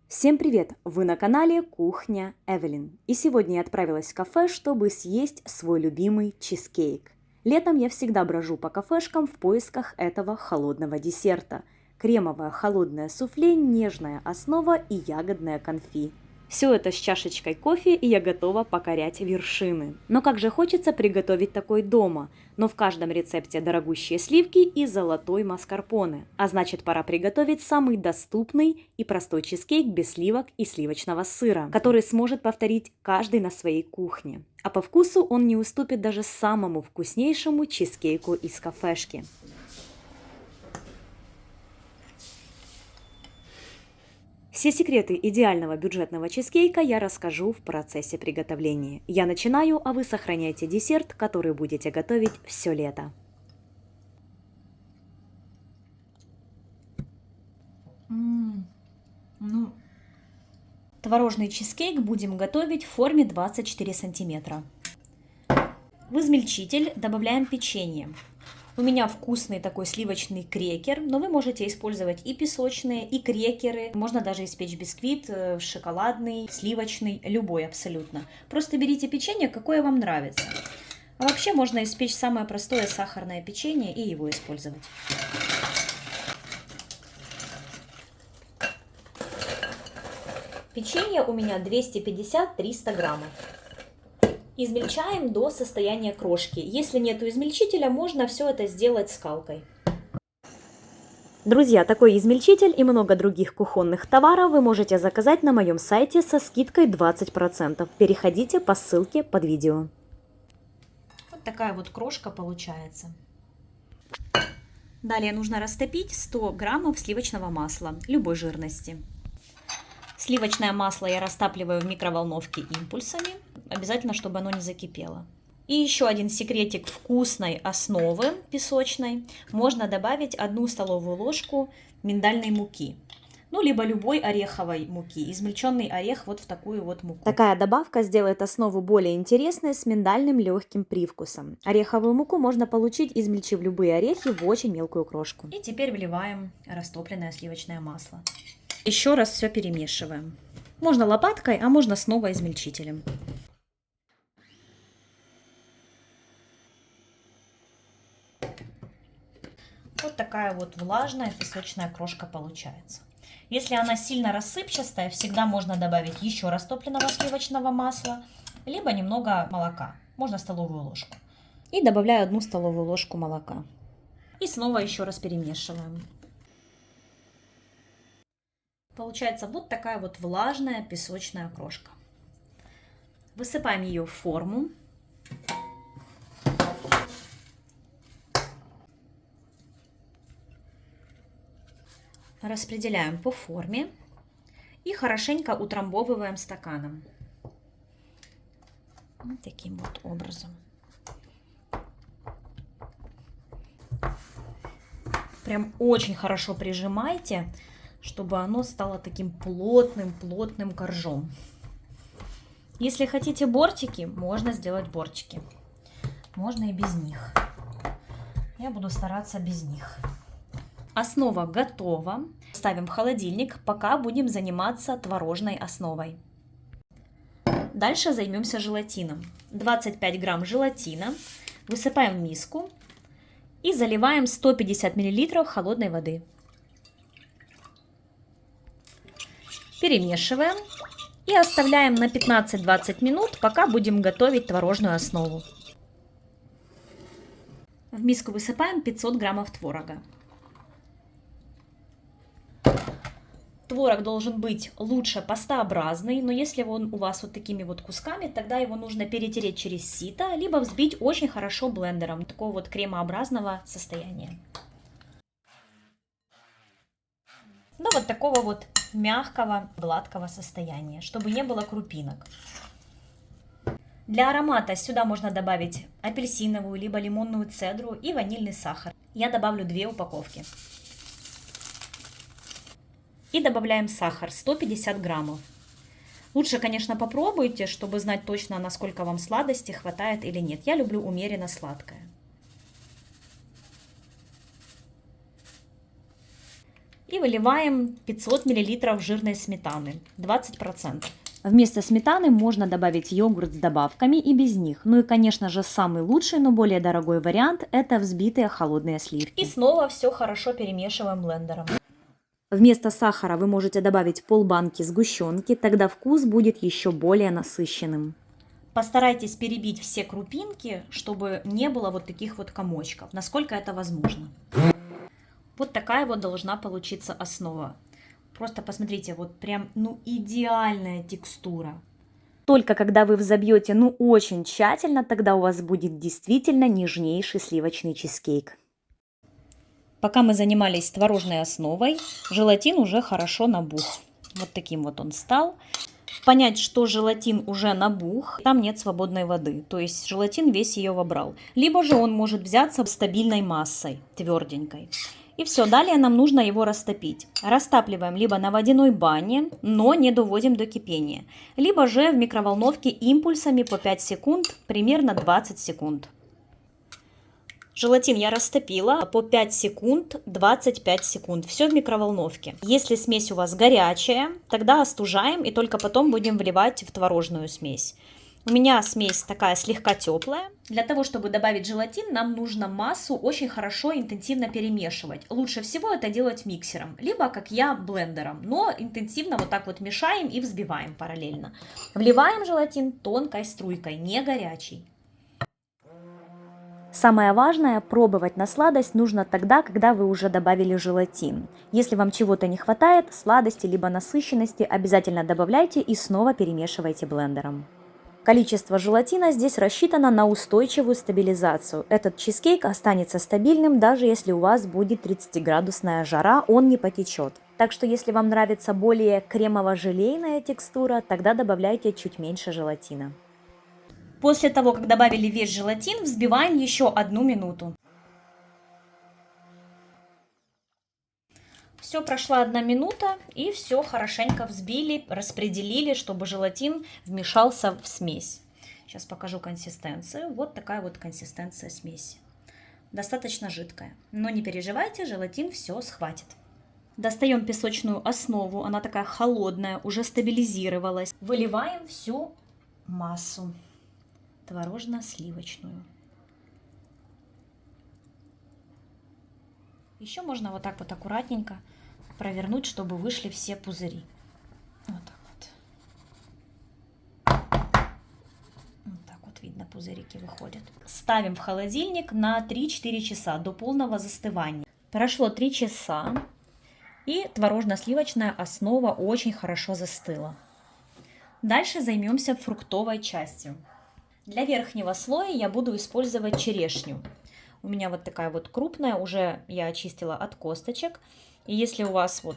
Всем привет! Вы на канале Кухня Эвелин. И сегодня я отправилась в кафе, чтобы съесть свой любимый чизкейк. Летом я всегда брожу по кафешкам в поисках этого холодного десерта. Кремовое холодное суфле, нежная основа и ягодное конфи. Все это с чашечкой кофе, и я готова покорять вершины. Но как же хочется приготовить такой дома. Но в каждом рецепте дорогущие сливки и золотой маскарпоне. А значит, пора приготовить самый доступный и простой чизкейк без сливок и сливочного сыра, который сможет повторить каждый на своей кухне. А по вкусу он не уступит даже самому вкуснейшему чизкейку из кафешки. Все секреты идеального бюджетного чизкейка я расскажу в процессе приготовления. Я начинаю, а вы сохраняйте десерт, который будете готовить все лето. Творожный чизкейк будем готовить в форме 24 сантиметра. В измельчитель добавляем печенье. У меня вкусный такой сливочный крекер, но вы можете использовать и песочные, и крекеры. Можно даже испечь бисквит, шоколадный, сливочный, любой абсолютно. Просто берите печенье, какое вам нравится. А вообще можно испечь самое простое сахарное печенье и его использовать. Печенье у меня 250-300 граммов. Измельчаем до состояния крошки. Если нет измельчителя, можно все это сделать скалкой. Друзья, такой измельчитель и много других кухонных товаров вы можете заказать на моем сайте со скидкой 20%. Переходите по ссылке под видео. Вот такая вот крошка получается. Далее нужно растопить 100 граммов сливочного масла любой жирности. Сливочное масло я растапливаю в микроволновке импульсами. Обязательно, чтобы оно не закипело. И еще один секретик вкусной основы песочной. Можно добавить 1 столовую ложку миндальной муки. Ну, либо любой ореховой муки. Измельченный орех вот в такую вот муку. Такая добавка сделает основу более интересной, с миндальным легким привкусом. Ореховую муку можно получить, измельчив любые орехи в очень мелкую крошку. И теперь вливаем растопленное сливочное масло. Еще раз все перемешиваем. Можно лопаткой, а можно снова измельчителем. Вот такая вот влажная песочная крошка получается. Если она сильно рассыпчатая, всегда можно добавить еще растопленного сливочного масла, либо немного молока. Можно столовую ложку. И добавляю 1 столовую ложку молока. И снова еще раз перемешиваем. Получается вот такая вот влажная песочная крошка. Высыпаем ее в форму. Распределяем по форме и хорошенько утрамбовываем стаканом. Вот таким вот образом. Прям очень хорошо прижимайте, чтобы оно стало таким плотным коржом. Если хотите бортики, можно сделать бортики. Можно и без них. Я буду стараться без них. Основа готова. Ставим в холодильник, пока будем заниматься творожной основой. Дальше займемся желатином. 25 грамм желатина высыпаем в миску и заливаем 150 мл холодной воды. Перемешиваем и оставляем на 15-20 минут, пока будем готовить творожную основу. В миску высыпаем 500 граммов творога. Творог должен быть лучше пастообразный, но если он у вас вот такими вот кусками, тогда его нужно перетереть через сито, либо взбить очень хорошо блендером, такого вот кремообразного состояния. До вот такого вот мягкого, гладкого состояния, чтобы не было крупинок. Для аромата сюда можно добавить апельсиновую, либо лимонную цедру и ванильный сахар. Я добавлю 2 упаковки. И добавляем сахар 150 граммов. Лучше, конечно, попробуйте, чтобы знать точно, насколько вам сладости хватает или нет. Я люблю умеренно сладкое. И выливаем 500 мл жирной сметаны, 20%. Вместо сметаны можно добавить йогурт с добавками и без них. Ну и, конечно же, самый лучший, но более дорогой вариант – это взбитые холодные сливки. И снова все хорошо перемешиваем блендером. Вместо сахара вы можете добавить полбанки сгущенки, тогда вкус будет еще более насыщенным. Постарайтесь перебить все крупинки, чтобы не было вот таких вот комочков, насколько это возможно. Вот такая вот должна получиться основа. Просто посмотрите, вот прям, идеальная текстура. Только когда вы взобьете, очень тщательно, тогда у вас будет действительно нежнейший сливочный чизкейк. Пока мы занимались творожной основой, желатин уже хорошо набух. Вот таким вот он стал. Понять, что желатин уже набух, там нет свободной воды, то есть желатин весь ее вобрал. Либо же он может взяться стабильной массой, тверденькой. И все, далее нам нужно его растопить. Растапливаем либо на водяной бане, но не доводим до кипения. Либо же в микроволновке импульсами по 5 секунд, примерно 20 секунд. Желатин я растопила по 5 секунд, 25 секунд. Все в микроволновке. Если смесь у вас горячая, тогда остужаем и только потом будем вливать в творожную смесь. У меня смесь такая слегка теплая. Для того, чтобы добавить желатин, нам нужно массу очень хорошо интенсивно перемешивать. Лучше всего это делать миксером, либо, как я, блендером. Но интенсивно вот так вот мешаем и взбиваем параллельно. Вливаем желатин тонкой струйкой, не горячей. Самое важное, пробовать на сладость нужно тогда, когда вы уже добавили желатин. Если вам чего-то не хватает, сладости либо насыщенности, обязательно добавляйте и снова перемешивайте блендером. Количество желатина здесь рассчитано на устойчивую стабилизацию. Этот чизкейк останется стабильным, даже если у вас будет 30-градусная жара, он не потечет. Так что если вам нравится более кремово-желейная текстура, тогда добавляйте чуть меньше желатина. После того, как добавили весь желатин, взбиваем еще 1 минуту. Все, прошла 1 минута, и все хорошенько взбили, распределили, чтобы желатин вмешался в смесь. Сейчас покажу консистенцию. Вот такая вот консистенция смеси. Достаточно жидкая. Но не переживайте, желатин все схватит. Достаем песочную основу, она такая холодная, уже стабилизировалась. Выливаем всю массу творожно-сливочную. Еще можно вот так вот аккуратненько провернуть, чтобы вышли все пузыри. Вот так вот. Вот так вот видно, пузырики выходят. Ставим в холодильник на 3-4 часа до полного застывания. Прошло 3 часа, и творожно-сливочная основа очень хорошо застыла. Дальше займемся фруктовой частью. Для верхнего слоя я буду использовать черешню. У меня вот такая вот крупная, уже я очистила от косточек. И если у вас вот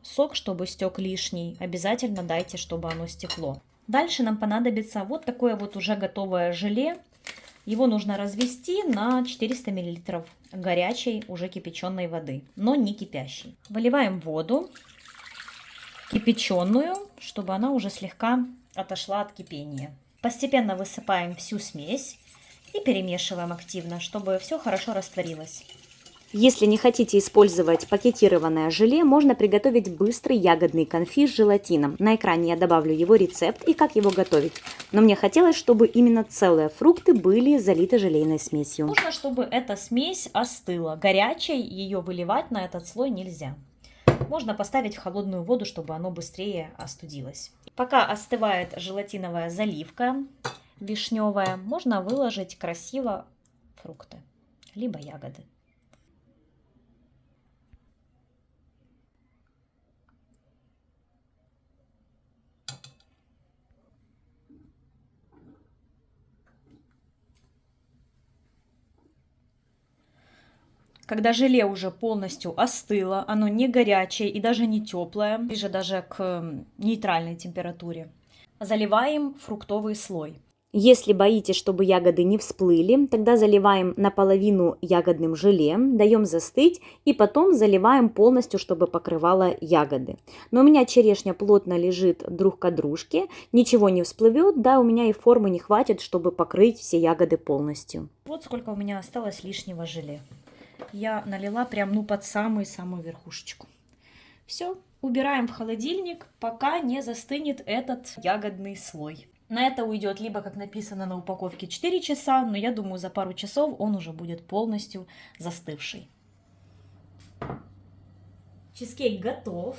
сок, чтобы стек лишний, обязательно дайте, чтобы оно стекло. Дальше нам понадобится вот такое вот уже готовое желе. Его нужно развести на 400 мл горячей, уже кипяченой воды, но не кипящей. Выливаем воду кипяченую, чтобы она уже слегка отошла от кипения. Постепенно высыпаем всю смесь и перемешиваем активно, чтобы все хорошо растворилось. Если не хотите использовать пакетированное желе, можно приготовить быстрый ягодный конфи с желатином. На экране я добавлю его рецепт и как его готовить. Но мне хотелось, чтобы именно целые фрукты были залиты желейной смесью. Нужно, чтобы эта смесь остыла. Горячей ее выливать на этот слой нельзя. Можно поставить в холодную воду, чтобы оно быстрее остудилось. Пока остывает желатиновая заливка вишневая, можно выложить красиво фрукты, либо ягоды. Когда желе уже полностью остыло, оно не горячее и даже не теплое, ближе даже к нейтральной температуре, заливаем фруктовый слой. Если боитесь, чтобы ягоды не всплыли, тогда заливаем наполовину ягодным желе, даем застыть и потом заливаем полностью, чтобы покрывало ягоды. Но у меня черешня плотно лежит друг к дружке, ничего не всплывет, да, у меня и формы не хватит, чтобы покрыть все ягоды полностью. Вот сколько у меня осталось лишнего желе. Я налила прям под самую-самую верхушечку. Все, убираем в холодильник, пока не застынет этот ягодный слой. На это уйдет либо, как написано на упаковке, 4 часа, но я думаю, за пару часов он уже будет полностью застывший. Чизкейк готов,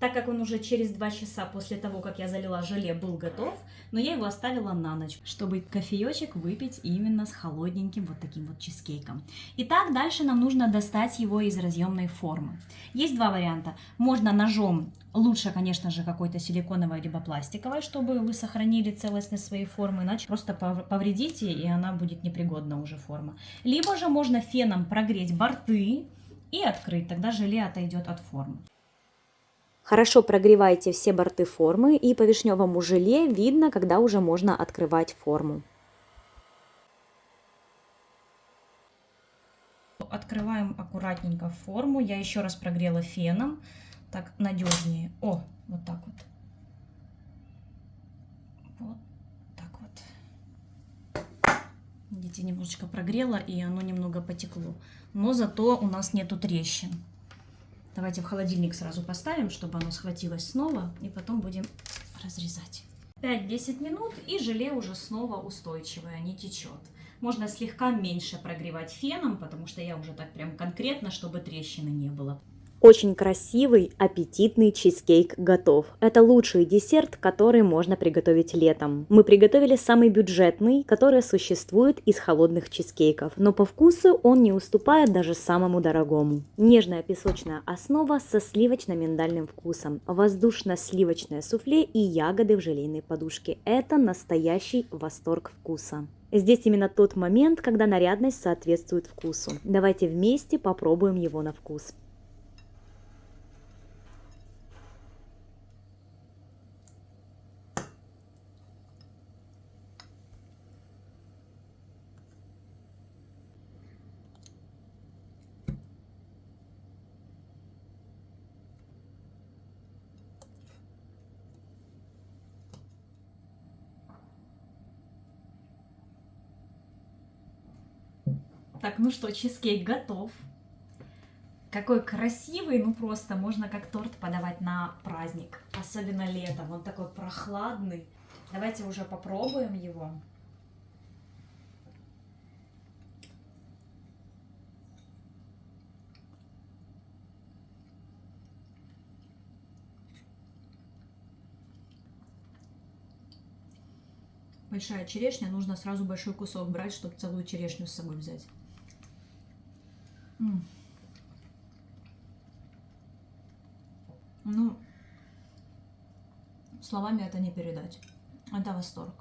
так как он уже через 2 часа после того, как я залила желе, был готов, но я его оставила на ночь, чтобы кофеечек выпить именно с холодненьким вот таким вот чизкейком. Итак, дальше нам нужно достать его из разъемной формы. Есть два варианта. Можно ножом, лучше, конечно же, какой-то силиконовой либо пластиковой, чтобы вы сохранили целостность своей формы, иначе просто повредите, и она будет непригодна уже форма. Либо же можно феном прогреть борты и открыть, тогда желе отойдет от формы. Хорошо прогревайте все борты формы, и по вишневому желе видно, когда уже можно открывать форму. Открываем аккуратненько форму. Я еще раз прогрела феном, так надежнее. О, вот так вот. Вот так вот. Видите, немножечко прогрела, и оно немного потекло. Но зато у нас нету трещин. Давайте в холодильник сразу поставим, чтобы оно схватилось снова, и потом будем разрезать. 5-10 минут, и желе уже снова устойчивое, не течет. Можно слегка меньше прогревать феном, потому что я уже так прям конкретно, чтобы трещины не было. Очень красивый, аппетитный чизкейк готов. Это лучший десерт, который можно приготовить летом. Мы приготовили самый бюджетный, который существует из холодных чизкейков, но по вкусу он не уступает даже самому дорогому. Нежная песочная основа со сливочно-миндальным вкусом, воздушно-сливочное суфле и ягоды в желейной подушке. Это настоящий восторг вкуса. Здесь именно тот момент, когда нарядность соответствует вкусу. Давайте вместе попробуем его на вкус. Так, ну что, чизкейк готов. Какой красивый, ну просто можно как торт подавать на праздник. Особенно летом, он такой прохладный. Давайте уже попробуем его. Большая черешня, нужно сразу большой кусок брать, чтобы целую черешню с собой взять. Ну, словами это не передать. Это восторг.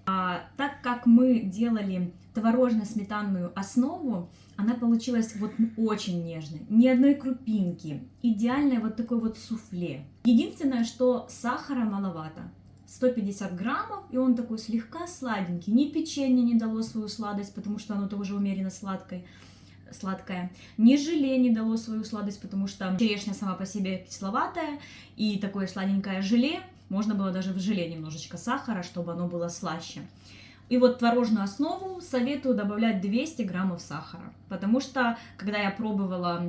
Так как мы делали творожно-сметанную основу, она получилась вот очень нежной. Ни одной крупинки. Идеальное вот такое вот суфле. Единственное, что сахара маловато. 150 граммов, и он такой слегка сладенький. Ни печенье не дало свою сладость, потому что оно тоже умеренно сладкое. Ни желе не дало свою сладость, потому что черешня сама по себе кисловатая, и такое сладенькое желе, можно было даже в желе немножечко сахара, чтобы оно было слаще. И вот творожную основу советую добавлять 200 граммов сахара, потому что, когда я пробовала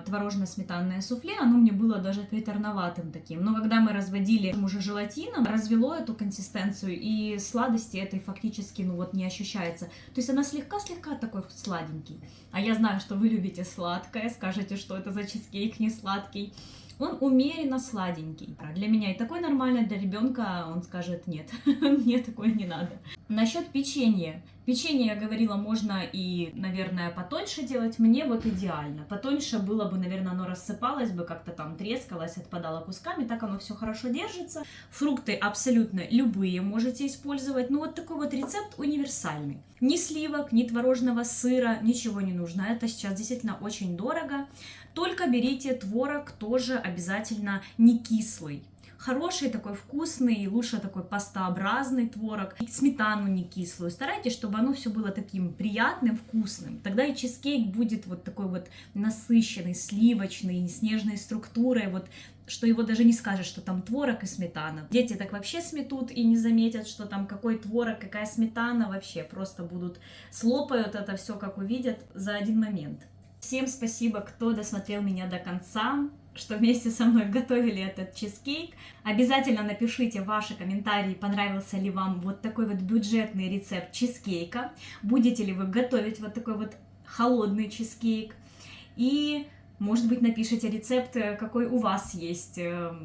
творожно-сметанное суфле, оно мне было даже приторноватым таким. Но когда мы разводили уже желатином, развело эту консистенцию, и сладости этой фактически, ну вот, не ощущается. То есть она слегка-слегка такой сладенький. А я знаю, что вы любите сладкое, скажете, что это за чизкейк не сладкий. Он умеренно сладенький. Для меня и такой нормальный, для ребенка он скажет нет, мне такое не надо. Насчет печенья. Печенье, я говорила, можно и, наверное, потоньше делать. Мне вот идеально. Потоньше было бы, наверное, оно рассыпалось бы, как-то там трескалось, отпадало кусками. Так оно все хорошо держится. Фрукты абсолютно любые можете использовать. Ну вот такой вот рецепт универсальный. Ни сливок, ни творожного сыра, ничего не нужно. Это сейчас действительно очень дорого. Только берите творог, тоже обязательно не кислый. Хороший такой вкусный, лучше такой пастообразный творог. И сметану не кислую. Старайтесь, чтобы оно все было таким приятным, вкусным. Тогда и чизкейк будет вот такой вот насыщенный, сливочный, с нежной структурой. Вот, что его даже не скажешь, что там творог и сметана. Дети так вообще сметут и не заметят, что там какой творог, какая сметана вообще. Просто будут слопают это все, как увидят, за один момент. Всем спасибо, кто досмотрел меня до конца, что вместе со мной готовили этот чизкейк. Обязательно напишите ваши комментарии, понравился ли вам вот такой вот бюджетный рецепт чизкейка. Будете ли вы готовить вот такой вот холодный чизкейк. И, может быть, напишите рецепт, какой у вас есть,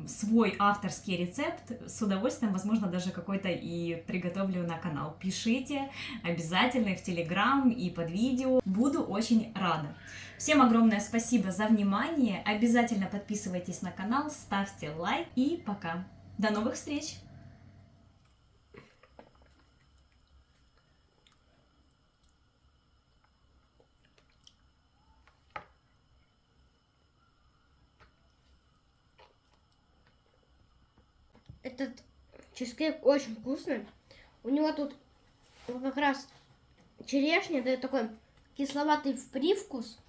свой авторский рецепт. С удовольствием, возможно, даже какой-то и приготовлю на канал. Пишите обязательно в Телеграм и под видео. Буду очень рада. Всем огромное спасибо за внимание. Обязательно подписывайтесь на канал, ставьте лайк и пока. До новых встреч! Этот чизкейк очень вкусный. У него тут как раз черешня дает такой кисловатый привкус.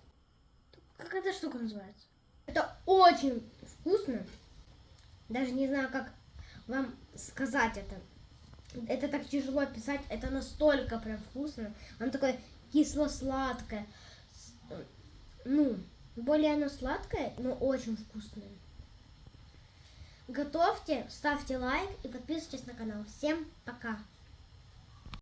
Как эта штука называется? Это очень вкусно. Даже не знаю, как вам сказать это. Это так тяжело описать. Это настолько прям вкусно. Оно такое кисло-сладкое. Ну, более оно сладкое, но очень вкусное. Готовьте, ставьте лайк и подписывайтесь на канал. Всем пока!